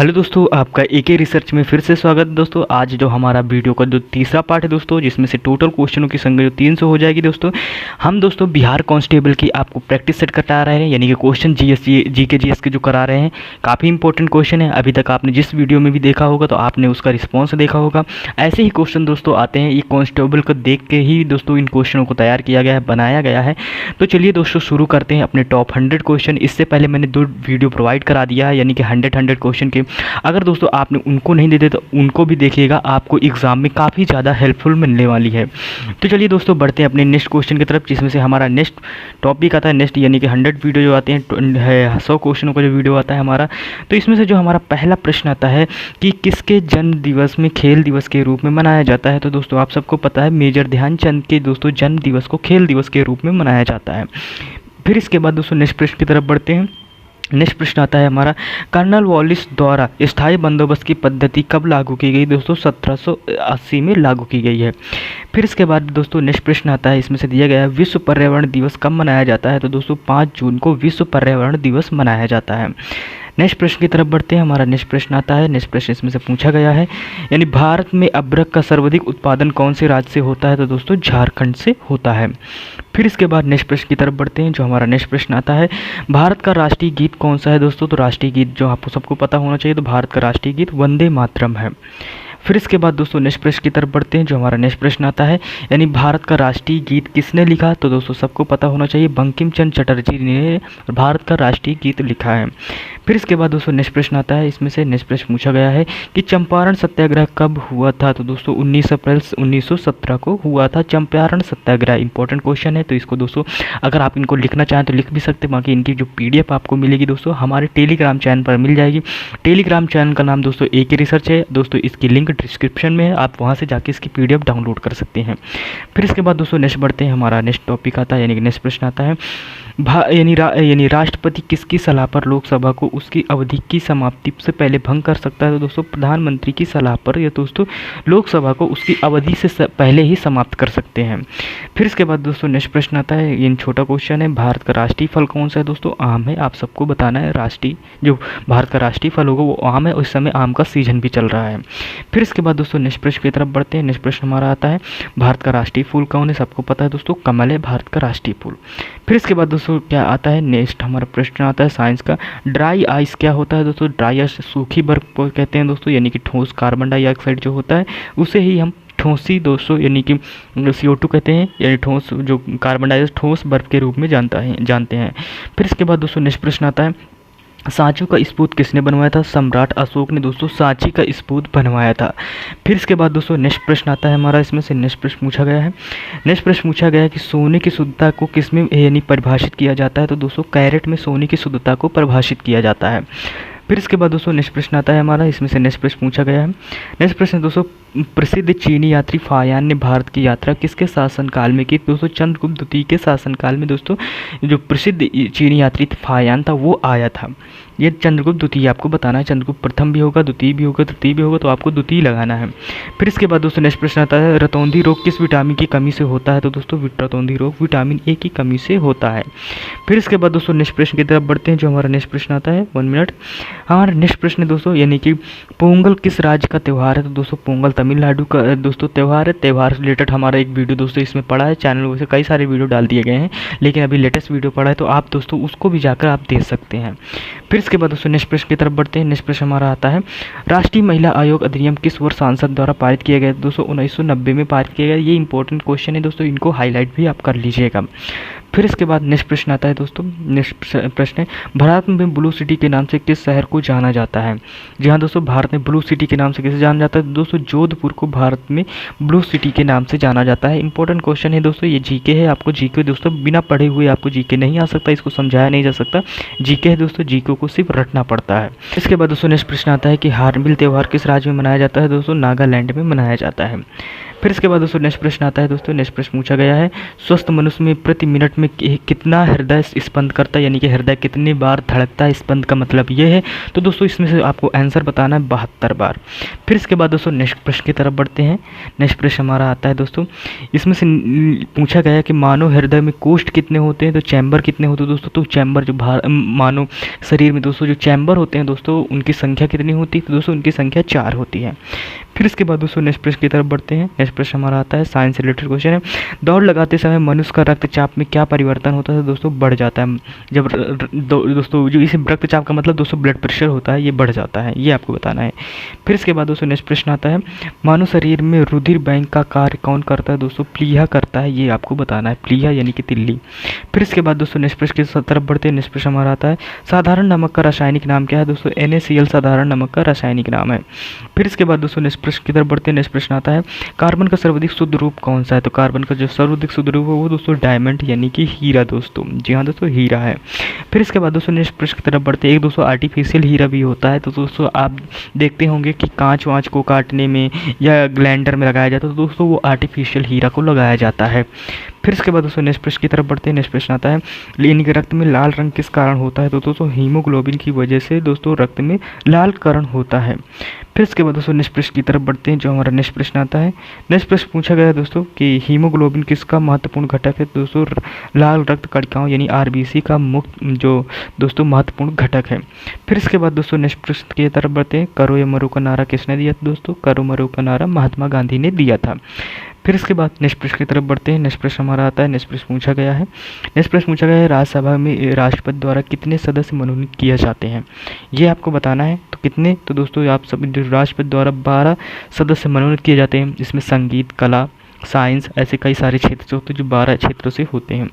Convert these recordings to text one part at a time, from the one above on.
Hello दोस्तों, आपका एके research में फिर से स्वागत है दोस्तों। आज जो हमारा वीडियो का जो तीसरा पार्ट है दोस्तों, जिसमें से टोटल क्वेश्चनों की संख्या जो 300 हो जाएगी दोस्तों। हम दोस्तों बिहार कांस्टेबल की आपको प्रैक्टिस सेट करा रहे हैं, यानी कि क्वेश्चन जीएस के जो करा रहे हैं। काफ़ी इंपॉर्टेंट क्वेश्चन है। अभी तक आपने जिस वीडियो में भी देखा होगा तो आपने उसका रिस्पॉन्स देखा होगा। ऐसे ही क्वेश्चन दोस्तों आते हैं। ये कांस्टेबल को देख के ही दोस्तों इन क्वेश्चनों को तैयार किया गया है, बनाया गया है। तो चलिए दोस्तों शुरू करते हैं अपने टॉप 100 क्वेश्चन। इससे पहले मैंने 2 वीडियो प्रोवाइड करा दिया है, यानी कि 100 क्वेश्चन के। अगर दोस्तों आपने उनको नहीं दे तो उनको भी देखिएगा, आपको एग्जाम में काफ़ी ज़्यादा हेल्पफुल मिलने वाली है। तो चलिए दोस्तों बढ़ते हैं अपने नेक्स्ट क्वेश्चन की तरफ, जिसमें से हमारा नेक्स्ट टॉपिक आता है नेक्स्ट, यानी कि 100 वीडियो जो आते हैं 100 क्वेश्चनों का जो वीडियो आता है हमारा। तो इसमें से जो हमारा पहला प्रश्न आता है कि किसके जन्म दिवस में खेल दिवस के रूप में मनाया जाता है। तो दोस्तों आप सबको पता है मेजर ध्यानचंद के दोस्तों जन्म दिवस को खेल दिवस के रूप में मनाया जाता है। फिर इसके बाद दोस्तों नेक्स्ट प्रश्न की तरफ बढ़ते हैं। नेक्स्ट प्रश्न आता है हमारा, कर्नल वॉलिस द्वारा स्थायी बंदोबस्त की पद्धति कब लागू की गई। दोस्तों 1780 में लागू की गई है। फिर इसके बाद दोस्तों नेक्स्ट प्रश्न आता है, इसमें से दिया गया है विश्व पर्यावरण दिवस कब मनाया जाता है। तो दोस्तों 5 जून को विश्व पर्यावरण दिवस मनाया जाता है। नेक्स्ट प्रश्न की तरफ बढ़ते हैं। हमारा नेक्स्ट प्रश्न आता है, नेक्स्ट प्रश्न इसमें से पूछा गया है, यानी भारत में अदरक का सर्वाधिक उत्पादन कौन से राज्य से होता है। तो दोस्तों झारखंड से होता है। फिर इसके बाद नेक्स्ट प्रश्न की तरफ बढ़ते हैं। जो हमारा नेक्स्ट प्रश्न आता है, भारत का राष्ट्रीय गीत कौन सा है। दोस्तों तो राष्ट्रीय गीत जो आपको सबको पता होना चाहिए, तो भारत का राष्ट्रीय गीत वंदे मातरम है। फिर इसके बाद दोस्तों नेक्स्ट प्रश्न की तरफ बढ़ते हैं। जो हमारा नेक्स्ट प्रश्न आता है, यानी भारत का राष्ट्रीय गीत किसने लिखा। तो दोस्तों सबको पता होना चाहिए, बंकिम चंद्र चटर्जी ने भारत का राष्ट्रीय गीत लिखा है। फिर इसके बाद दोस्तों नेक्स्ट प्रश्न आता है, इसमें से नेक्स्ट प्रश्न पूछा गया है कि चंपारण सत्याग्रह कब हुआ था। तो दोस्तों 19 अप्रैल 1917 को हुआ था चंपारण सत्याग्रह। इंपॉर्टेंट क्वेश्चन है, तो इसको दोस्तों अगर आप इनको लिखना चाहें तो लिख भी सकते हैं। बाकी इनकी जो PDF आपको मिलेगी दोस्तों हमारे टेलीग्राम चैनल पर मिल जाएगी। टेलीग्राम चैनल का नाम दोस्तों एके रिसर्च है दोस्तों, इसकी लिंक डिस्क्रिप्शन में है, आप वहाँ से जाके इसकी PDF डाउनलोड कर सकते हैं। फिर इसके बाद दोस्तों नेक्स्ट बढ़ते हैं। हमारा नेक्स्ट टॉपिक आता है, यानी कि नेक्स्ट प्रश्न आता है, यानी राष्ट्रपति किसकी सलाह पर लोकसभा को उसकी अवधि की समाप्ति से पहले भंग कर सकता है। तो दोस्तों प्रधानमंत्री की सलाह पर या दोस्तों लोकसभा को उसकी अवधि से पहले ही समाप्त कर सकते हैं। फिर इसके बाद दोस्तों नेक्स्ट प्रश्न आता है, ये छोटा क्वेश्चन है, भारत का राष्ट्रीय फल कौन सा है। दोस्तों आम है। आप सबको बताना है राष्ट्रीय जो भारत का राष्ट्रीय फल होगा वो आम है। उस समय आम का सीजन भी चल रहा है। फिर इसके बाद दोस्तों नेक्स्ट प्रश्न की तरफ बढ़ते हैं। नेक्स्ट प्रश्न हमारा आता है, भारत का राष्ट्रीय फूल कौन है। सबको पता है दोस्तों कमल है भारत का राष्ट्रीय फूल। फिर इसके बाद दोस्तों क्या आता है, नेक्स्ट हमारा प्रश्न आता है साइंस का, ड्राई आइस क्या होता है। दोस्तों ड्राई आइस सूखी बर्फ को कहते हैं दोस्तों, यानी कि ठोस कार्बन डाइऑक्साइड जो होता है उसे ही हम ठोसी दोस्तों यानी कि CO2 कहते हैं, यानी ठोस जो कार्बन डाइऑक्साइड ठोस बर्फ के रूप में जानते हैं। फिर इसके बाद दोस्तों नेक्स्ट प्रश्न आता है, सांची का स्तूप किसने बनवाया था। सम्राट अशोक ने दोस्तों सांची का स्तूप बनवाया था। फिर इसके बाद दोस्तों नेक्स्ट प्रश्न आता है हमारा, इसमें से नेक्स्ट प्रश्न पूछा गया है, नेक्स्ट प्रश्न पूछा गया है कि सोने की शुद्धता को किस में यानी परिभाषित किया जाता है। तो दोस्तों कैरेट में सोने की शुद्धता को परिभाषित किया जाता है। फिर इसके बाद दोस्तों नेक्स्ट प्रश्न आता है हमारा, इसमें से नेक्स्ट प्रश्न पूछा गया है, नेक्स्ट प्रश्न दोस्तों प्रसिद्ध चीनी यात्री फायान ने भारत की यात्रा किसके शासनकाल में की। दोस्तों चंद्रगुप्त द्वितीय के शासनकाल में दोस्तों जो प्रसिद्ध चीनी यात्री फायान था वो आया था। ये चंद्रगुप्त द्वितीय आपको बताना है, चंद्रगुप्त प्रथम भी होगा, द्वितीय भी होगा, तृतीय भी होगा, तो आपको द्वितीय लगाना है। फिर इसके बाद दोस्तों नेक्स्ट प्रश्न आता है, रतौंधी रोग किस विटामिन की कमी से होता है। तो दोस्तों रतौंधी रोग विटामिन A की कमी से होता है। फिर इसके बाद दोस्तों नेक्स्ट प्रश्न की तरफ बढ़ते हैं। जो हमारा नेक्स्ट प्रश्न आता है 1 मिनट, हमारा नेक्स्ट प्रश्न दोस्तों यानी कि पोंगल किस राज्य का त्यौहार है। तो दोस्तों पोंगल तमिलनाडु का दोस्तों त्यौहार है। त्यौहार से रिलेटेड हमारा एक वीडियो दोस्तों इसमें पड़ा है, चैनल से कई सारे वीडियो डाल दिए गए हैं, लेकिन अभी लेटेस्ट वीडियो पड़ा है तो आप दोस्तों उसको भी जाकर आप देख सकते हैं। फिर इसके बाद दोस्तों नेक्स्ट प्रश्न की तरफ बढ़ते हैं। नेक्स्ट प्रश्न हमारा आता है, राष्ट्रीय महिला आयोग अधिनियम किस वर्ष संसद द्वारा पारित किया गया। दोस्तों 1990 में पारित किया गया। ये इंपॉर्टेंट क्वेश्चन है दोस्तों, इनको हाईलाइट भी आप कर लीजिएगा। फिर इसके बाद नेक्स्ट प्रश्न आता है दोस्तों, नेक्स्ट प्रश्न है, भारत में ब्लू सिटी के नाम से किस शहर को जाना जाता है। जी हाँ दोस्तों, भारत में ब्लू सिटी के नाम से किसे जाना जाता है। दोस्तों जोधपुर को भारत में ब्लू सिटी के नाम से जाना जाता है। इंपॉर्टेंट क्वेश्चन है दोस्तों, ये GK है। आपको GK दोस्तों बिना पढ़े हुए आपको GK नहीं आ सकता, इसको समझाया नहीं जा सकता। GK है दोस्तों, GK को सिर्फ रटना पड़ता है। इसके बाद दोस्तों नेक्स्ट प्रश्न आता है कि हार्नबिल त्यौहार किस राज्य में मनाया जाता है। दोस्तों नागालैंड में मनाया जाता है। फिर इसके बाद दोस्तों नेक्स्ट प्रश्न आता है दोस्तों, नेक्स्ट प्रश्न पूछा गया है स्वस्थ मनुष्य में प्रति मिनट में कितना हृदय स्पंद करता है, यानी कि हृदय कितनी बार धड़कता है, स्पंद का मतलब ये है। तो दोस्तों इसमें से आपको आंसर बताना है 72 बार। फिर इसके बाद दोस्तों नेक्स्ट प्रश्न की तरफ बढ़ते हैं। नेक्स्ट प्रश्न हमारा आता है दोस्तों, इसमें से पूछा गया है कि मानव हृदय में कोष्ठ कितने होते हैं, तो चैम्बर कितने होते हैं दोस्तों। तो चैम्बर जो मानव शरीर में दोस्तों जो चैम्बर होते हैं दोस्तों उनकी संख्या कितनी होती है, तो दोस्तों उनकी संख्या 4 होती है। फिर इसके बाद दोस्तों नेक्स्ट प्रश्न की तरफ बढ़ते हैं। नेक्स्ट प्रश्न हमारा आता है साइंस से रिलेटेड क्वेश्चन है, दौड़ लगाते समय मनुष्य का रक्तचाप में क्या परिवर्तन होता है, दोस्तों बढ़ जाता है। जब दोस्तों जो इसे रक्तचाप का मतलब दोस्तों ब्लड प्रेशर होता है, ये बढ़ जाता है, ये आपको बताना है। फिर इसके बाद दोस्तों नेक्स्ट प्रश्न आता है मानव शरीर में रुधिर बैंक का कार्य कौन करता है, दोस्तों प्लीहा करता है, ये आपको बताना है, प्लीहा यानी कि तिल्ली। फिर इसके बाद दोस्तों नेक्स्ट प्रश्न की तरफ बढ़ते हैं। नेक्स्ट प्रश्न हमारा आता है साधारण नमक का रासायनिक नाम क्या है, दोस्तों NaCl साधारण नमक का रासायनिक नाम है। फिर इसके बाद दोस्तों नेक्स्ट प्रश्न की तरफ बढ़ते हैं। नेक्स्ट प्रश्न आता है कार्बन का सर्वाधिक शुद्ध रूप कौन सा है, तो कार्बन का जो सर्वाधिक शुद्ध रूप है वो दोस्तों डायमंड यानी कि हीरा दोस्तों, जी हाँ दोस्तों हीरा है। फिर इसके बाद दोस्तों नेक्स्ट प्रश्न की तरफ बढ़ते हैं। एक दोस्तों आर्टिफिशियल हीरा भी होता है, तो दोस्तों आप देखते होंगे कि कांच वाँच को काटने में या ग्लैंडर में लगाया जाता है, तो दोस्तों वो आर्टिफिशियल हीरा को लगाया जाता है। फिर इसके बाद दोस्तों नेक्स्ट प्रश्न की तरफ बढ़ते हैं। नेक्स्ट प्रश्न आता है यानी कि रक्त में लाल रंग किस कारण होता है, तो दोस्तों हीमोग्लोबिन की वजह से दोस्तों रक्त में लाल कण होता है। फिर इसके बाद दोस्तों नेक्स्ट प्रश्न की तरफ बढ़ते हैं। जो हमारा नेक्स्ट प्रश्न आता है, नेक्स्ट प्रश्न पूछा गया है दोस्तों कि हीमोग्लोबिन किसका महत्वपूर्ण घटक है, दोस्तों लाल रक्त कणिकाओं यानी RBC का मुक्त जो दोस्तों महत्वपूर्ण घटक है। फिर इसके बाद दोस्तों नेक्स्ट प्रश्न की तरफ बढ़ते हैं। करो या मरो का नारा किसने दिया था, दोस्तों करो मरो का नारा महात्मा गांधी ने दिया था। फिर इसके बाद नेक्स्ट प्रश्न की तरफ बढ़ते हैं। नेक्स्ट प्रश्न हमारा आता है, नेक्स्ट प्रश्न पूछा गया है, नेक्स्ट प्रश्न पूछा गया है राज्यसभा में राष्ट्रपति द्वारा कितने सदस्य मनोनीत किए जाते हैं, ये आपको बताना है। तो कितने, तो दोस्तों आप सब राष्ट्रपति द्वारा 12 सदस्य मनोनीत किए जाते हैं, जिसमें संगीत, कला, साइंस ऐसे कई सारे क्षेत्र होते हैं जो 12 क्षेत्रों से होते हैं।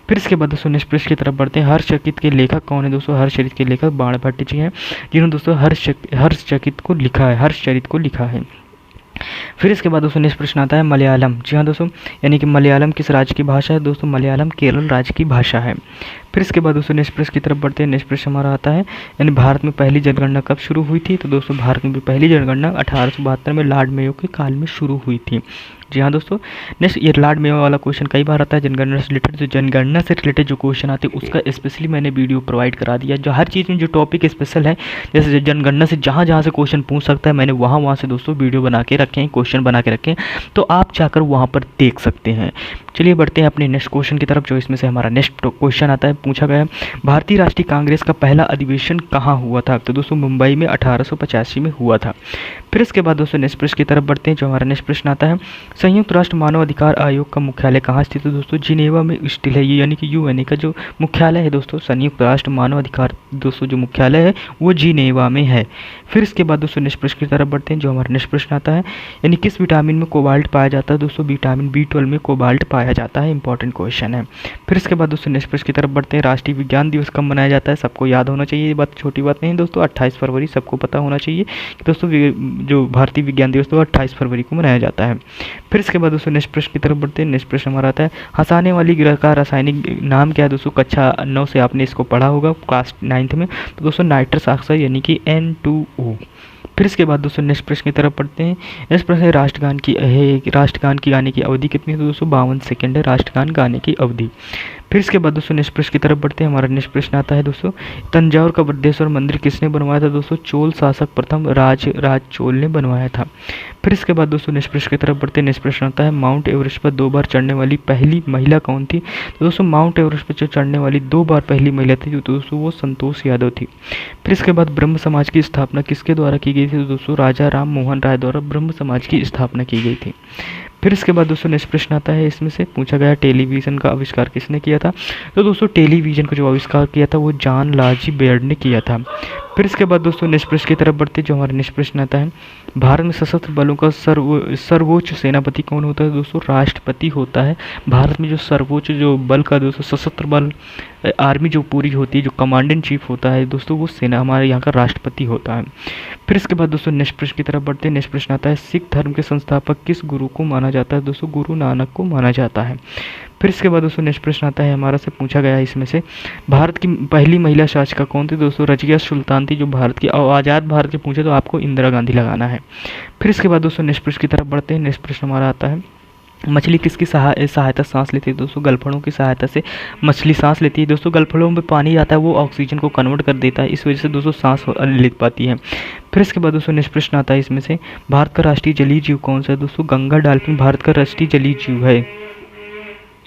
फिर इसके बाद दोस्तों नेक्स्ट प्रश्न की तरफ बढ़ते हैं। हर्षचकित के लेखक कौन है, दोस्तों हर्षचरित के लेखक बाणभट्ट जी हैं, जिन्होंने दोस्तों हर्षचकित को लिखा है, हर्षचरित को लिखा है। फिर इसके बाद दोस्तों नेक्स्ट प्रश्न आता है मलयालम, जी हाँ दोस्तों यानी कि मलयालम किस राज्य की भाषा है, दोस्तों मलयालम केरल राज्य की भाषा है। फिर इसके बाद दोस्तों नेक्स्ट प्रश्न की तरफ बढ़ते हैं। नेक्स्ट प्रश्न हमारा आता है यानी भारत में पहली जनगणना कब शुरू हुई थी, तो दोस्तों भारत में पहली जनगणना 1872 में लॉर्ड मेयो के काल में शुरू हुई थी, जी हाँ दोस्तों। नेक्स्ट ये लॉर्ड मेयो वाला क्वेश्चन कई बार आता है जनगणना से रिलेटेड, जो जनगणना से रिलेटेड जो क्वेश्चन आते हैं उसका स्पेशली मैंने वीडियो प्रोवाइड करा दिया, जो हर चीज़ में जो टॉपिक स्पेशल है, जैसे जनगणना से जहाँ जहाँ से क्वेश्चन पूछ सकता है मैंने वहाँ से दोस्तों वीडियो बना के रखे हैं, क्वेश्चन बना के रखे हैं, तो आप जाकर वहाँ पर देख सकते हैं। चलिए बढ़ते हैं अपने नेक्स्ट क्वेश्चन की तरफ, जो इसमें से हमारा नेक्स्ट क्वेश्चन आता है। पूछा गया भारतीय राष्ट्रीय कांग्रेस का पहला अधिवेशन कहाँ हुआ था, तो दोस्तों मुंबई में 1885 में हुआ था। फिर इसके बाद दोस्तों नेक्स्ट प्रश्न की तरफ बढ़ते हैं। जो हमारा नेक्स्ट प्रश्न आता है संयुक्त राष्ट्र मानव अधिकार आयोग का मुख्यालय कहाँ स्थित है, दोस्तों जिनेवा में स्थित है, यानी कि UN का जो मुख्यालय है दोस्तों, संयुक्त राष्ट्र मानव अधिकार दोस्तों जो मुख्यालय है वो जिनेवा में है। फिर इसके बाद दोस्तों नेक्स्ट प्रश्न की तरफ बढ़ते हैं। जो हमारा नेक्स्ट प्रश्न आता है यानी किस विटामिन में कोबाल्ट पाया जाता है, दोस्तों विटामिन B12 में कोबाल्ट पाया जाता है, इंपॉर्टेंट क्वेश्चन है। फिर इसके बाद दोस्तों नेक्स्ट प्रश्न की तरफ बढ़ते हैं। राष्ट्रीय विज्ञान दिवस कब मनाया जाता है, सबको याद होना चाहिए, ये बात छोटी बात नहीं दोस्तों, 28 फरवरी सबको पता होना चाहिए कि दोस्तों जो भारतीय विज्ञान दिवस तो 28 फरवरी को मनाया जाता है। फिर इसके बाद दोस्तों नेक्स्ट प्रश्न की तरफ बढ़ते हैं। नेक्स्ट प्रश्न हमारा आता है हंसाने वाली ग्रह का रासायनिक नाम क्या है, दोस्तों कक्षा 9 से आपने इसको पढ़ा होगा क्लास 9th में, तो दोस्तों नाइट्रस ऑक्साइड यानी कि N2O। फिर इसके बाद दोस्तों नेक्स्ट प्रश्न की तरफ पढ़ते हैं। नेक्स्ट प्रश्न है राष्ट्रगान की गाने की अवधि कितनी है, तो दोस्तों 52 सेकंड है राष्ट्रगान गाने की अवधि। फिर इसके बाद दोस्तों नेक्स्ट प्रश्न की तरफ बढ़ते हैं। हमारा नेक्स्ट प्रश्न आता है दोस्तों तंजौर का बृहदेश्वर मंदिर किसने बनवाया था, दोस्तों चोल शासक प्रथम राज चोल ने बनवाया था। फिर इसके बाद दोस्तों नेक्स्ट प्रश्न की तरफ बढ़ते हैं। नेक्स्ट प्रश्न आता है माउंट एवरेस्ट पर 2 बार चढ़ने वाली पहली महिला कौन थी, तो दोस्तों माउंट एवरेस्ट पर जो चढ़ने वाली 2 बार पहली महिला थी तो दोस्तों वो संतोष यादव थी। फिर इसके बाद ब्रह्म समाज की स्थापना किसके द्वारा की गई थी, तो दोस्तों राजा राम मोहन राय द्वारा ब्रह्म समाज की स्थापना की गई थी। फिर इसके बाद दोस्तों नेक्स्ट प्रश्न आता है, इसमें से पूछा गया टेलीविज़न का आविष्कार किसने किया था, तो दोस्तों टेलीविज़न का जो आविष्कार किया था वो जॉन लाजी बेयर्ड ने किया था। फिर इसके बाद दोस्तों नेक्स्ट प्रश्न की तरफ बढ़ते, जो हमारा नेक्स्ट प्रश्न आता है भारत में सशस्त्र बलों का सर्वोच्च सेनापति कौन होता है, दोस्तों राष्ट्रपति होता है। भारत में जो सर्वोच्च जो बल का दोस्तों सशस्त्र बल आर्मी जो पूरी होती है, जो कमांड इन चीफ होता है दोस्तों वो सेना हमारे यहाँ का राष्ट्रपति होता है। फिर इसके बाद दोस्तों नेक्स्ट प्रश्न की तरफ बढ़ते हैं। नेक्स्ट प्रश्न आता है, सिख धर्म के संस्थापक किस गुरु को माना जाता है? दोस्तों गुरु नानक को माना जाता है। फिर इसके बाद दोस्तों नेक्स्ट प्रश्न आता है हमारा से पूछा गया है इसमें से, भारत की पहली महिला शासिका कौन थी? दोस्तों रजिया सुल्तान थी जो भारत की, आज़ाद भारत के पूछे तो आपको इंदिरा गांधी लगाना है। फिर इसके बाद दोस्तों नेक्स्ट प्रश्न की तरफ बढ़ते हैं। नेक्स्ट प्रश्न हमारा आता है, मछली किसकी सहायता सांस लेती है? दोस्तों गलफड़ों की सहायता से मछली सांस लेती है। दोस्तों गलफड़ों में पानी आता है, वो ऑक्सीजन को कन्वर्ट कर देता है, इस वजह से दोस्तों सांस ले पाती है। फिर इसके बाद दोस्तों नेक्स्ट प्रश्न आता है इसमें से, भारत का राष्ट्रीय जलीय जीव कौन सा है? दोस्तों गंगा डॉल्फिन भारत का राष्ट्रीय जलीय जीव है।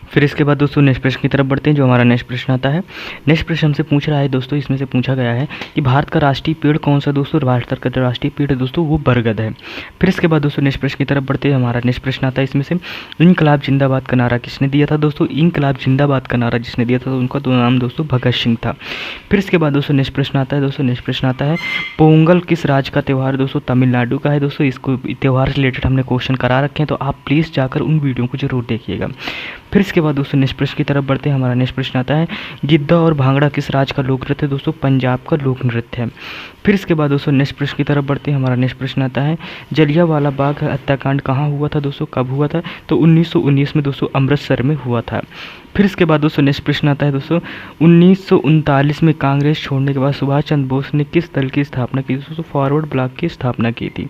फिर इसके बाद दोस्तों नेक्स्ट प्रश्न की तरफ बढ़ते हैं। जो हमारा नेक्स्ट प्रश्न आता है, नेक्स्ट प्रश्न हमसे पूछ रहा है दोस्तों, इसमें से पूछा गया है कि भारत का राष्ट्रीय पेड़ कौन सा? दोस्तों भारत का राष्ट्रीय पेड़ दोस्तों वो बरगद है। फिर इसके बाद दोस्तों नेक्स्ट प्रश्न की तरफ बढ़ते हैं। हमारा नेक्स्ट प्रश्न आता है इसमें से, इनकलाब जिंदाबाद का नारा किसने दिया था? दोस्तों इनकलाब जिंदाबाद का नारा जिसने दिया था तो उनका नाम दोस्तों भगत सिंह था। फिर इसके बाद दोस्तों नेक्स्ट प्रश्न आता है। दोस्तों नेक्स्ट प्रश्न आता है, पोंगल किस राज्य का त्यौहार? दोस्तों तमिलनाडु का है। दोस्तों इसको त्यौहार से रिलेटेड हमने क्वेश्चन करा रखे हैं, तो आप प्लीज़ जाकर उन वीडियो को जरूर देखिएगा। फिर इसके बाद दोस्तों नेक्स्ट प्रश्न की तरफ बढ़ते हैं। हमारा नेक्स्ट प्रश्न आता है, गिद्दा और भांगड़ा किस राज्य का लोक नृत्य है? दोस्तों पंजाब का लोक नृत्य है। फिर इसके बाद दोस्तों नेक्स्ट प्रश्न की तरफ बढ़ते हैं। हमारा नेक्स्ट प्रश्न आता है, जलियांवाला बाग हत्याकांड कहाँ हुआ था? दोस्तों कब हुआ था? तो 1919 में दोस्तों अमृतसर में हुआ था। फिर इसके बाद दोस्तों नेक्स्ट प्रश्न आता है दोस्तों, 1939 में कांग्रेस छोड़ने के बाद सुभाष चंद्र बोस ने किस दल की स्थापना की? दोस्तों फॉरवर्ड ब्लॉक की स्थापना की थी।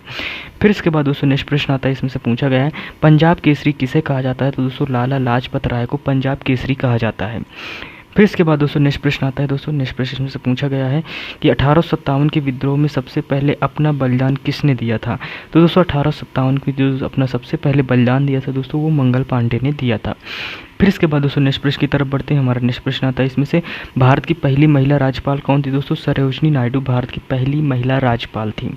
फिर इसके बाद दोस्तों नेक्स्ट प्रश्न आता है, इसमें से पूछा गया है, पंजाब केसरी किसे कहा जाता है? तो दोस्तों लाला लाजपत राय को पंजाब केसरी कहा जाता है। फिर इसके बाद दोस्तों नेक्स्ट प्रश्न आता है। दोस्तों नेक्स्ट प्रश्न में से पूछा गया है कि 1857 के विद्रोह में सबसे पहले अपना बलिदान किसने दिया था? तो दोस्तों 1857 की जो अपना सबसे पहले बलिदान दिया था दोस्तों वो मंगल पांडे ने दिया था। फिर इसके बाद दोस्तों नेक्स्ट प्रश्न की तरफ बढ़ते हैं। हमारा नेक्स्ट प्रश्न आता है इसमें से, भारत की पहली महिला राज्यपाल कौन थी? दोस्तों सरोजिनी नायडू भारत की पहली महिला राज्यपाल थी।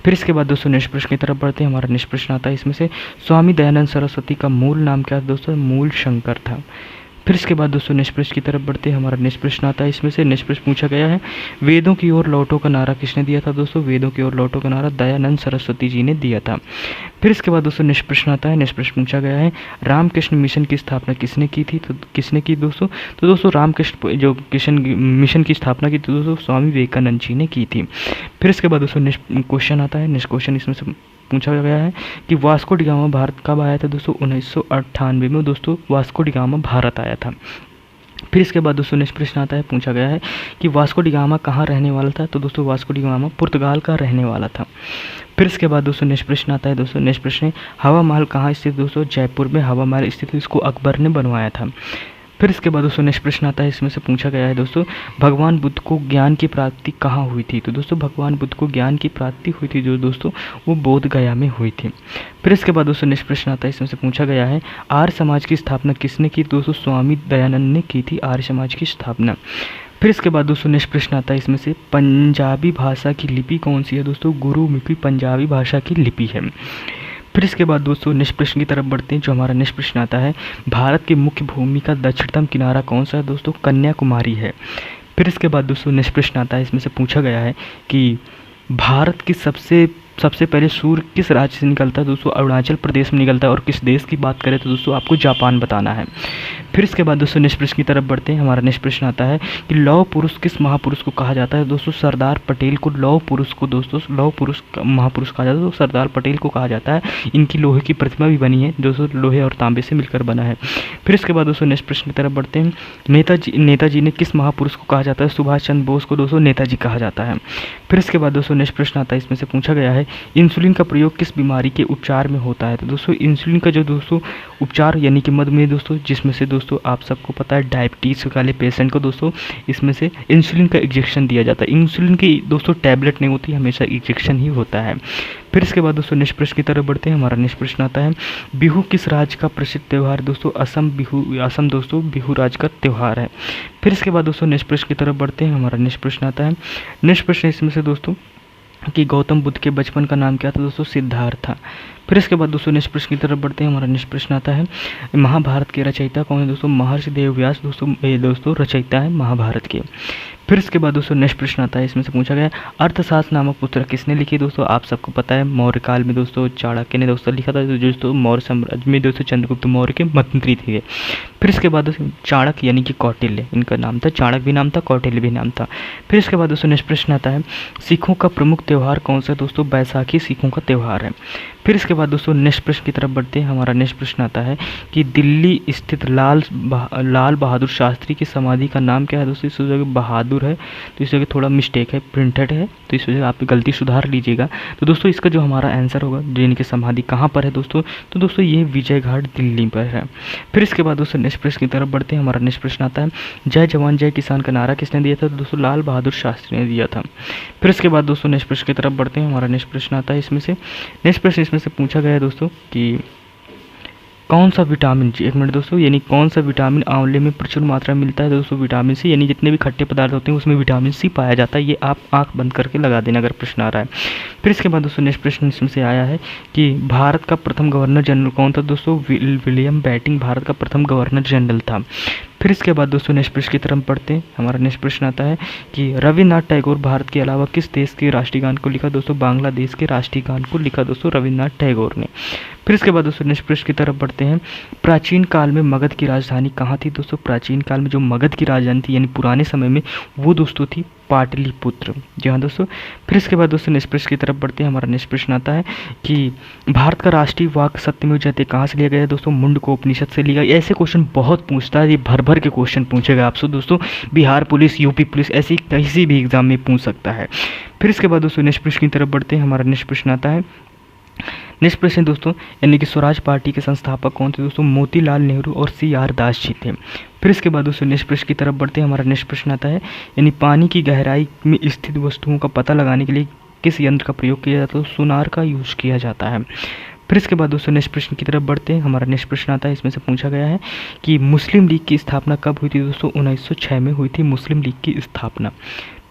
फिर इसके बाद दोस्तों नेक्स्ट प्रश्न की तरफ बढ़ते हैं। हमारा नेक्स्ट प्रश्न आता है इसमें से, स्वामी दयानंद सरस्वती का मूल नाम क्या था? दोस्तों मूल शंकर था। फिर इसके बाद दोस्तों नेक्स्ट प्रश्न की तरफ बढ़ते हैं। हमारा नेक्स्ट प्रश्न आता है इसमें से, नेक्स्ट प्रश्न पूछा गया है, वेदों की ओर लौटो का नारा किसने दिया था? दोस्तों वेदों की ओर लौटो का नारा दयानंद सरस्वती जी ने दिया था। फिर इसके बाद दोस्तों नेक्स्ट प्रश्न आता है। नेक्स्ट प्रश्न पूछा गया है, रामकृष्ण मिशन की स्थापना किसने की थी? तो किसने की दोस्तों? तो दोस्तों रामकृष्ण जो मिशन की स्थापना की थी दोस्तों स्वामी विवेकानंद जी ने की थी। फिर इसके बाद दोस्तों नेक्स्ट क्वेश्चन आता है। नेक्स्ट क्वेश्चन इसमें से पूछा गया है कि वास्को डी गामा भारत कब आया था? दोस्तों 1998 में दोस्तों वास्को डी गामा भारत आया था। फिर इसके बाद दोस्तों नेक्स्ट प्रश्न आता है, पूछा गया है कि वास्को डी गामा कहाँ रहने वाला था? तो दोस्तों वास्को डी गामा पुर्तगाल का रहने वाला था। फिर इसके बाद दोस्तों नेक्स्ट प्रश्न आता है। दोस्तों नेक्स्ट प्रश्न, हवा महल कहाँ स्थित? दोस्तों जयपुर में हवा महल स्थित, इसको अकबर ने बनवाया था। फिर इसके बाद दोस्तों नेक्स्ट प्रश्न आता है, इसमें से पूछा गया है दोस्तों, भगवान बुद्ध को ज्ञान की प्राप्ति कहाँ हुई थी? तो दोस्तों भगवान बुद्ध को ज्ञान की प्राप्ति हुई थी जो दोस्तों वो बोध गया में हुई थी। फिर इसके बाद दोस्तों नेक्स्ट प्रश्न आता है, इसमें से पूछा गया है, आर्य समाज की स्थापना किसने की? दोस्तों स्वामी दयानंद ने की थी आर्य समाज की स्थापना। फिर इसके बाद दोस्तों नेक्स्ट प्रश्न आता है, इसमें से पंजाबी भाषा की लिपि कौन सी है? दोस्तों गुरुमुखी पंजाबी भाषा की लिपि है। फिर इसके बाद दोस्तों नेक्स्ट प्रश्न की तरफ बढ़ते हैं। जो हमारा नेक्स्ट प्रश्न आता है, भारत की मुख्य भूमि का दक्षिणतम किनारा कौन सा है? दोस्तों कन्याकुमारी है। फिर इसके बाद दोस्तों नेक्स्ट प्रश्न आता है, इसमें से पूछा गया है कि भारत की सबसे पहले सूर्य किस राज्य से निकलता है? दोस्तों अरुणाचल प्रदेश में निकलता है। और किस देश की बात करें तो दोस्तों आपको जापान बताना है। फिर इसके बाद दोस्तों नेक्स्ट प्रश्न की तरफ बढ़ते हैं। हमारा नेक्स्ट प्रश्न आता है कि लौह पुरुष किस महापुरुष को कहा जाता है? दोस्तों सरदार पटेल को लौह पुरुष को दोस्तों लौह पुरुष महापुरुष कहा जाता है, तो सरदार पटेल को कहा जाता है। इनकी लोहे की प्रतिमा भी बनी है, दोस्तों लोहे और तांबे से मिलकर बना है। फिर इसके बाद दोस्तों नेक्स्ट प्रश्न की तरफ बढ़ते हैं। नेताजी ने किस महापुरुष को कहा जाता है? सुभाष चंद्र बोस को दोस्तों नेताजी कहा जाता है। फिर इसके बाद दोस्तों नेक्स्ट प्रश्न आता है, इसमें से पूछा गया है, इंसुलिन का प्रयोग किस बीमारी के उपचार में होता है? तो दोस्तों इंसुलिन का जो दोस्तों उपचार यानी कि मधुमेह दोस्तों, जिसमें से दोस्तों आप सबको पता है डायबिटीज़ वाले पेशेंट को दोस्तों इसमें से इंसुलिन का इंजेक्शन दिया जाता है। इंसुलिन की दोस्तों टैबलेट नहीं होती, हमेशा इंजेक्शन ही होता है। फिर इसके बाद दोस्तों नेक्स्ट प्रश्न की तरफ बढ़ते हैं। हमारा नेक्स्ट प्रश्न आता है, बिहू किस राज्य का प्रसिद्ध त्यौहार? दोस्तों असम दोस्तों बिहू राज्य का त्यौहार है। फिर इसके बाद दोस्तों नेक्स्ट प्रश्न की तरफ बढ़ते हैं। हमारा नेक्स्ट प्रश्न आता है, नेक्स्ट प्रश्न इसमें से दोस्तों कि गौतम बुद्ध के बचपन का नाम क्या था? दोस्तों सिद्धार्थ था। फिर इसके बाद दोस्तों नेक्स्ट प्रश्न की तरफ बढ़ते हैं। हमारा नेक्स्ट प्रश्न आता है, महाभारत के रचयिता कौन है? दोस्तों महर्षि वेदव्यास दोस्तों रचयिता है महाभारत के। फिर इसके बाद दोस्तों नेक्स्ट प्रश्न आता है, इसमें से पूछा गया अर्थशास्त्र नामक पुस्तक किसने लिखी। दोस्तों आप सबको पता है मौर्य काल में दोस्तों चाणक्य ने दोस्तों लिखा था, जो दोस्तों मौर्य साम्राज्य में दोस्तों चंद्रगुप्त मौर्य के मंत्री थे। फिर इसके बाद दोस्तों चाणक्य यानी कि कौटिल्य इनका नाम था, चाणक्य भी नाम था, कौटिल्य भी नाम था। फिर इसके बाद दोस्तों नेक्स्ट प्रश्न आता है सिखों का प्रमुख त्यौहार कौन सा। दोस्तों बैसाखी सिखों का त्यौहार है। फिर इसके बाद दोस्तों नेक्स्ट प्रश्न की तरफ बढ़ते हैं। हमारा नेक्स्ट प्रश्न आता है कि दिल्ली स्थित लाल बहादुर शास्त्री की समाधि का नाम क्या है। दोस्तों इस जगह बहादुर है तो इस जगह थोड़ा मिस्टेक है, प्रिंटेड है तो इस वजह आप गलती सुधार लीजिएगा। तो दोस्तों इसका जो हमारा आंसर होगा जिनकी समाधि कहाँ पर है दोस्तों, तो दोस्तों ये विजय घाट दिल्ली पर है। फिर इसके बाद दोस्तों नेक्स्ट प्रश्न की तरफ बढ़ते हैं। हमारा नेक्स्ट प्रश्न आता है जय जवान जय किसान का नारा किसने दिया था। तो दोस्तों लाल बहादुर शास्त्री ने दिया था। फिर इसके बाद दोस्तों नेक्स्ट प्रश्न की तरफ बढ़ते हैं। हमारा नेक्स्ट प्रश्न आता है इसमें से नेक्स्ट प्रश्न इसमें से पूछा गया है दोस्तों कि कौन सा विटामिन, एक मिनट दोस्तों, यानी कौन सा विटामिन आंवले में प्रचुर मात्रा में मिलता है। दोस्तों विटामिन सी, यानी जितने भी खट्टे पदार्थ होते हैं उसमें विटामिन सी पाया जाता है। ये आप आंख बंद करके लगा देना अगर प्रश्न आ रहा है। फिर इसके बाद दोस्तों नेक्स्ट प्रश्न इसमें से आया है कि भारत का प्रथम गवर्नर जनरल कौन था। दोस्तों विलियम बेंटिंक भारत का प्रथम गवर्नर जनरल था। फिर इसके बाद दोस्तों नेक्स्ट प्रश्न की तरफ पढ़ते हैं। हमारा नेक्स्ट प्रश्न आता है कि रविन्द्रनाथ टैगोर भारत के अलावा किस देश के राष्ट्रीय गान को लिखा। दोस्तों बांग्लादेश के राष्ट्रीय गान को लिखा दोस्तों रविन्द्रनाथ टैगोर ने। फिर इसके बाद दोस्तों नेक्स्ट प्रश्न की तरफ बढ़ते हैं। प्राचीन काल में मगध की राजधानी कहाँ थी। दोस्तों प्राचीन काल में जो मगध की राजधानी थी यानी पुराने समय में वो दोस्तों थी पाटलिपुत्र। जी हाँ दोस्तों। फिर इसके बाद दोस्तों नेक्स्ट प्रश्न की तरफ बढ़ते हैं। हमारा नेक्स्ट प्रश्न आता है कि भारत का राष्ट्रीय वाक्य सत्यमेव जयते कहाँ से लिया गया है। दोस्तों मुंडकोपनिषद से लिया गया। ऐसे क्वेश्चन बहुत पूछता है, ये भर भर के क्वेश्चन पूछेगा आपसे दोस्तों। बिहार पुलिस, यूपी पुलिस, ऐसी किसी भी एग्जाम में पूछ सकता है। फिर इसके बाद दोस्तों नेक्स्ट प्रश्न की तरफ बढ़ते हैं। हमारा नेक्स्ट प्रश्न आता है, नेक्स्ट प्रश्न दोस्तों यानी कि स्वराज पार्टी के संस्थापक कौन थे। दोस्तों मोतीलाल नेहरू और CR दास जी थे। फिर इसके बाद दोस्तों नेक्स्ट प्रश्न की तरफ बढ़ते हैं। हमारा नेक्स्ट प्रश्न आता है यानी पानी की गहराई में स्थित वस्तुओं का पता लगाने के लिए किस यंत्र का प्रयोग किया जाता है। तो सोनार का यूज किया जाता है। फिर इसके बाद दोस्तों नेक्स्ट प्रश्न की तरफ बढ़ते हैं। हमारा नेक्स्ट प्रश्न आता है, इसमें से पूछा गया है कि मुस्लिम लीग की स्थापना कब हुई थी। दोस्तों 1906 में हुई थी मुस्लिम लीग की स्थापना।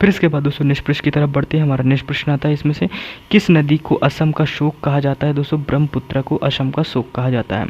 फिर इसके बाद दोस्तों नेक्स्ट प्रश्न की तरफ बढ़ते हैं। हमारा नेक्स्ट प्रश्न आता है, इसमें से किस नदी को असम का शोक कहा जाता है। दोस्तों ब्रह्मपुत्र को असम का शोक कहा जाता है।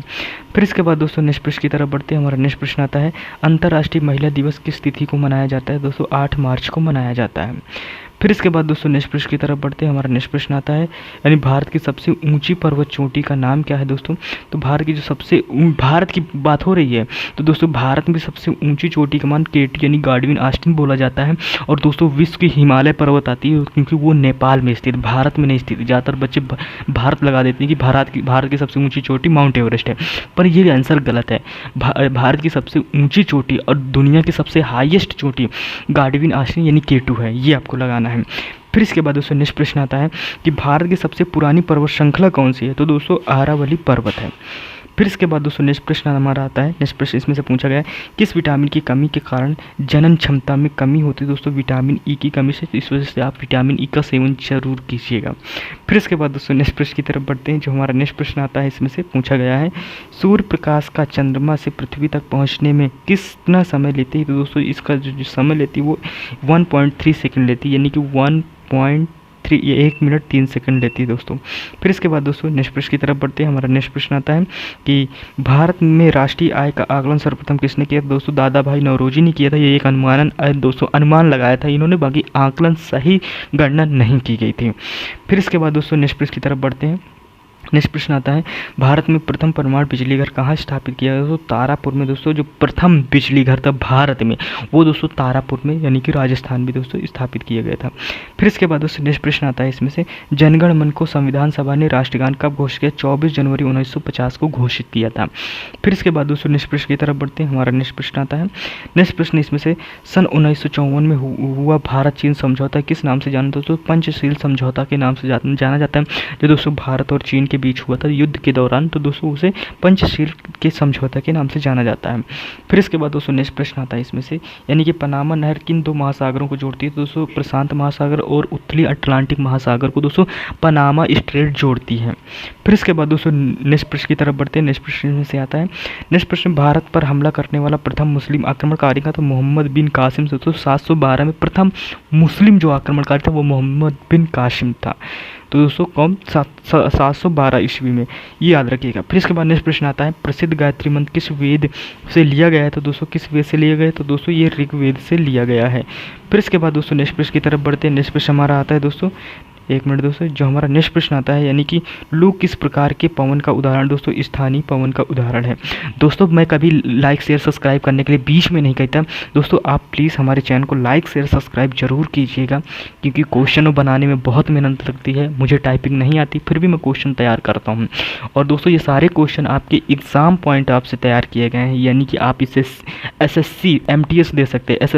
फिर इसके बाद दोस्तों नेक्स्ट प्रश्न की तरफ बढ़ते हैं। हमारा नेक्स्ट प्रश्न आता है अंतर्राष्ट्रीय महिला दिवस किस तिथि को मनाया जाता है। दोस्तों 8 मार्च को मनाया जाता है। फिर इसके बाद दोस्तों नेक्स्ट प्रश्न की तरफ बढ़ते हैं। हमारा नेक्स्ट प्रश्न आता है यानी भारत की सबसे ऊंची पर्वत चोटी का नाम क्या है। दोस्तों तो भारत की जो सबसे भारत की बात हो रही है तो दोस्तों भारत में सबसे ऊंची चोटी का मान केटी यानी गाडविन आस्टिन बोला जाता है। और दोस्तों विश्व की हिमालय पर्वत आती है क्योंकि वो नेपाल में स्थित, भारत में नहीं स्थित। ज़्यादातर बच्चे भारत लगा देते हैं कि भारत की सबसे ऊँची चोटी माउंट एवरेस्ट है, पर ये आंसर गलत है। भारत की सबसे ऊँची चोटी और दुनिया की सबसे हाईएस्ट चोटी गाडविन आस्टिन यानी K2 है, ये आपको लगाना है। फिर इसके बाद दोस्तों नेक्स्ट प्रश्न आता है कि भारत की सबसे पुरानी पर्वत श्रृंखला कौन सी है। तो दोस्तों आरावली पर्वत है। फिर इसके बाद दोस्तों नेक्स्ट प्रश्न हमारा आता है, नेक्स्ट प्रश्न इसमें से पूछा गया है किस विटामिन की कमी के कारण जनन क्षमता में कमी होती है। दोस्तों विटामिन ई की कमी से, इस वजह से आप विटामिन ई का सेवन जरूर कीजिएगा। फिर इसके बाद दोस्तों नेक्स्ट प्रश्न की तरफ बढ़ते हैं। जो हमारा नेक्स्ट प्रश्न आता है इसमें से पूछा गया है सूर्य प्रकाश का चंद्रमा से पृथ्वी तक पहुँचने में कितना समय लेती है। तो दोस्तों इसका जो समय लेती है वो 1.3 सेकेंड लेती है, यानी कि 1 मिनट 3 सेकंड लेती है दोस्तों। फिर इसके बाद दोस्तों नेक्स्ट प्रश्न की तरफ बढ़ते हैं। हमारा नेक्स्ट प्रश्न आता है कि भारत में राष्ट्रीय आय का आकलन सर्वप्रथम किसने किया। दोस्तों दादा भाई नौरोजी ने किया था। ये एक अनुमान लगाया था इन्होंने, बाकी आकलन सही गणना नहीं की गई थी। फिर इसके बाद दोस्तों नेक्स्ट प्रश्न की तरफ बढ़ते हैं। नेक्स्ट प्रश्न आता है भारत में प्रथम परमाणु बिजली घर कहाँ स्थापित किया गया। दोस्तों तारापुर में। दोस्तों जो प्रथम बिजली घर था भारत में वो दोस्तों तारापुर में यानी कि राजस्थान में दोस्तों स्थापित किया गया था। फिर इसके बाद दोस्तों नेक्स्ट प्रश्न आता है इसमें से जनगण मन को संविधान सभा ने राष्ट्रगान कब घोषित किया। 24 जनवरी 1950 को घोषित किया था। फिर इसके बाद दोस्तों नेक्स्ट प्रश्न की तरफ बढ़ते हैं। हमारा नेक्स्ट प्रश्न आता है, नेक्स्ट प्रश्न इसमें से सन 1954 में हुआ भारत चीन समझौता किस नाम से जाना। दोस्तों पंचशील समझौता के नाम से जाना जाता है, जो दोस्तों भारत और चीन के बीच हुआ था युद्ध के दौरान। तो दोस्तों उसे पंचशील के समझौता के नाम से जाना जाता है। फिर इसके बाद दोस्तों नेक्स्ट प्रश्न आता है इसमें से यानी कि पनामा नहर किन 2 महासागरों को जोड़ती है। तो दोस्तों प्रशांत महासागर और उत्तरी अटलांटिक महासागर को दोस्तों पनामा स्ट्रेट जोड़ती है। फिर इसके बाद दोस्तों नेक्स्ट प्रश्न की तरफ बढ़ते हैं। नेक्स्ट प्रश्न में से आता है, नेक्स्ट प्रश्न भारत पर हमला करने वाला प्रथम मुस्लिम आक्रमणकारी का तो मोहम्मद बिन कासिम। दोस्तों 712 में प्रथम मुस्लिम जो आक्रमणकारी था वो मोहम्मद बिन कासिम था। तो दोस्तों कौन 712 ईस्वी में, ये याद रखिएगा। फिर इसके बाद नेक्स्ट प्रश्न आता है, प्रसिद्ध गायत्री मंत्र किस वेद से लिया गया है? तो दोस्तों किस वेद से लिया गया है? तो दोस्तों ये ऋग्वेद से लिया गया है। फिर इसके बाद दोस्तों नेक्स्ट प्रश्न की तरफ बढ़ते हैं। नेक्स्ट प्रश्न हमारा आता है दोस्तों, एक मिनट दोस्तों, जो हमारा नेक्स्ट प्रश्न आता है यानी कि लू किस प्रकार के पवन का उदाहरण? दोस्तों स्थानीय पवन का उदाहरण है। दोस्तों मैं कभी लाइक शेयर सब्सक्राइब करने के लिए बीच में नहीं कहता दोस्तों, आप प्लीज़ हमारे चैनल को लाइक शेयर सब्सक्राइब जरूर कीजिएगा, क्योंकि क्वेश्चन बनाने में बहुत मेहनत लगती है। मुझे टाइपिंग नहीं आती, फिर भी मैं क्वेश्चन तैयार करता हूँ। और दोस्तों ये सारे क्वेश्चन आपके एग्ज़ाम पॉइंट ऑफ से तैयार किए गए हैं, यानी कि आप इसे SSC MTS दे सकते हैं।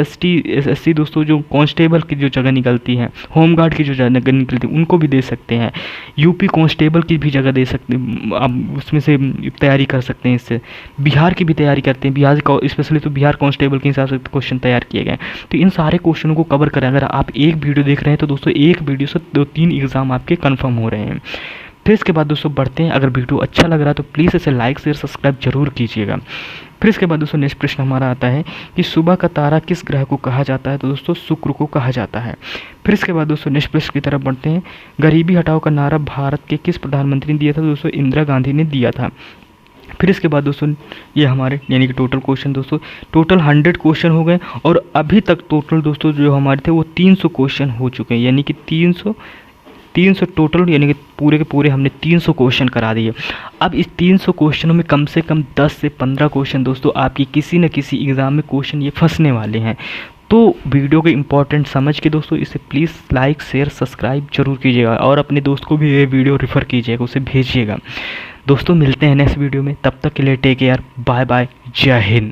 SSC दोस्तों जो कांस्टेबल की जो जगह निकलती है, होमगार्ड की जो जगह निकलती है, उनको भी दे सकते हैं। यूपी कांस्टेबल की भी जगह दे सकते हैं, आप उसमें से तैयारी कर सकते हैं। इससे बिहार की भी तैयारी करते हैं, बिहार स्पेशली तो बिहार कांस्टेबल के हिसाब से क्वेश्चन तैयार किए गए। तो इन सारे क्वेश्चनों को कवर करें। अगर आप एक वीडियो देख रहे हैं तो दोस्तों एक वीडियो से 2-3 एग्जाम आपके कन्फर्म हो रहे हैं। फिर इसके बाद दोस्तों बढ़ते हैं, अगर वीडियो अच्छा लग रहा है तो प्लीज़ इसे लाइक शेयर सब्सक्राइब जरूर कीजिएगा। फिर इसके बाद दोस्तों नेक्स्ट प्रश्न हमारा आता है कि सुबह का तारा किस ग्रह को कहा जाता है? तो दोस्तों शुक्र को कहा जाता है। फिर इसके बाद दोस्तों नेक्स्ट प्रश्न की तरफ बढ़ते हैं, गरीबी हटाओ का नारा भारत के किस प्रधानमंत्री ने दिया था? दोस्तों इंदिरा गांधी ने दिया था। फिर इसके बाद दोस्तों ये हमारे यानी कि टोटल क्वेश्चन दोस्तों टोटल 100 क्वेश्चन हो गए, और अभी तक टोटल दोस्तों जो हमारे थे वो 300 क्वेश्चन हो चुके हैं, यानी कि 300 टोटल, यानी कि पूरे के पूरे हमने 300 क्वेश्चन करा दिए। अब इस 300 क्वेश्चनों में कम से कम 10 से 15 क्वेश्चन दोस्तों आपकी किसी न किसी एग्ज़ाम में क्वेश्चन ये फंसने वाले हैं। तो वीडियो के इंपॉर्टेंट समझ के दोस्तों इसे प्लीज़ लाइक शेयर सब्सक्राइब जरूर कीजिएगा, और अपने दोस्त को भी ये वीडियो रेफ़र कीजिएगा, उसे भेजिएगा। दोस्तों मिलते हैं नेक्स्ट वीडियो में, तब तक के लिए टेक केयर, बाय बाय, जय हिंद।